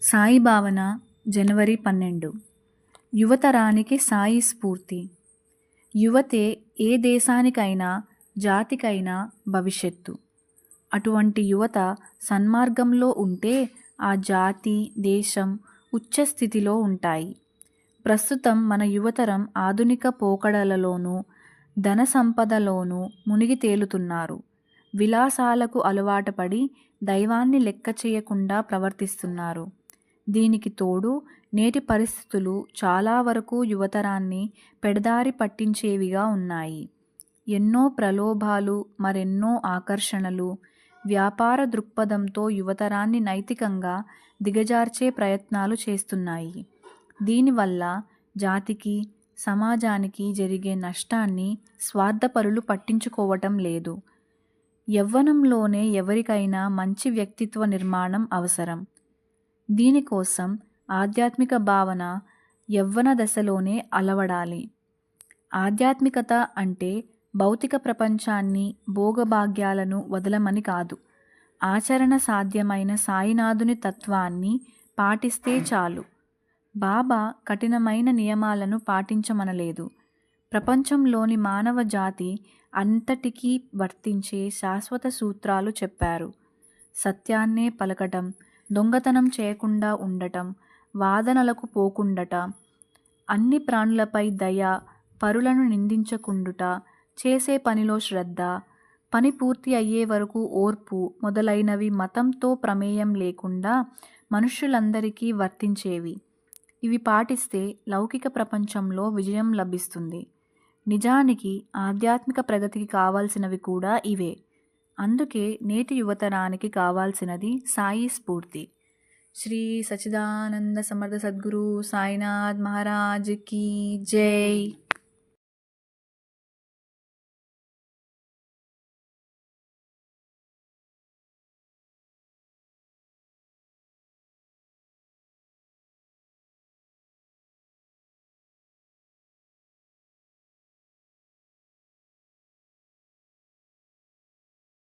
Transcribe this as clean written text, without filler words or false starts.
సాయి భావన జనవరి 12. యువతరానికి సాయి స్ఫూర్తి. యువతే ఏ దేశానికైనా జాతికైనా భవిష్యత్తు. అటువంటి యువత సన్మార్గంలో ఉంటే ఆ జాతి దేశం ఉచ్చస్థితిలో ఉంటాయి. ప్రస్తుతం మన యువతరం ఆధునిక పోకడలలోనూ ధన సంపదలోనూ మునిగి తేలుతున్నారు. విలాసాలకు అలవాటుపడి దైవాన్ని లెక్క చేయకుండా ప్రవర్తిస్తున్నారు. దీనికి తోడు నేటి పరిస్థితులు చాలా వరకు యువతరాన్ని పెడదారి పట్టించేవిగా ఉన్నాయి. ఎన్నో ప్రలోభాలు, మరెన్నో ఆకర్షణలు, వ్యాపార దృక్పథంతో యువతరాన్ని నైతికంగా దిగజార్చే ప్రయత్నాలు చేస్తున్నాయి. దీనివల్ల జాతికి, సమాజానికి జరిగే నష్టాన్ని స్వార్థపరులు పట్టించుకోవటం లేదు. యవ్వనంలోనే ఎవరికైనా మంచి వ్యక్తిత్వ నిర్మాణం అవసరం. దీనికోసం ఆధ్యాత్మిక భావన యవ్వన దశలోనే అలవడాలి. ఆధ్యాత్మికత అంటే భౌతిక ప్రపంచాన్ని, భోగభాగ్యాలను వదలమని కాదు. ఆచరణ సాధ్యమైన సాయినాథుని తత్వాన్ని పాటిస్తే చాలు. బాబా కఠినమైన నియమాలను పాటించమనలేదు. ప్రపంచంలోని మానవ జాతి అంతటికీ వర్తించే శాశ్వత సూత్రాలు చెప్పారు. సత్యాన్నే పలకటం, దొంగతనం చేయకుండా ఉండటం, వాదనలకు పోకుండట, అన్ని ప్రాణులపై దయ, పరులను నిందించకుండుట, చేసే పనిలో శ్రద్ధ, పని పూర్తి అయ్యే వరకు ఓర్పు మొదలైనవి మతంతో ప్రమేయం లేకుండా మనుష్యులందరికీ వర్తించేవి. ఇవి పాటిస్తే లౌకిక ప్రపంచంలో విజయం లభిస్తుంది. నిజానికి ఆధ్యాత్మిక ప్రగతికి కావాల్సినవి కూడా ఇవే. అందుకే నేటి యువతరానికి కావాల్సినది సాయి స్ఫూర్తి. శ్రీ సచ్చిదానంద సమర్థ సద్గురు సాయినాథ్ మహారాజ్ కీ జై.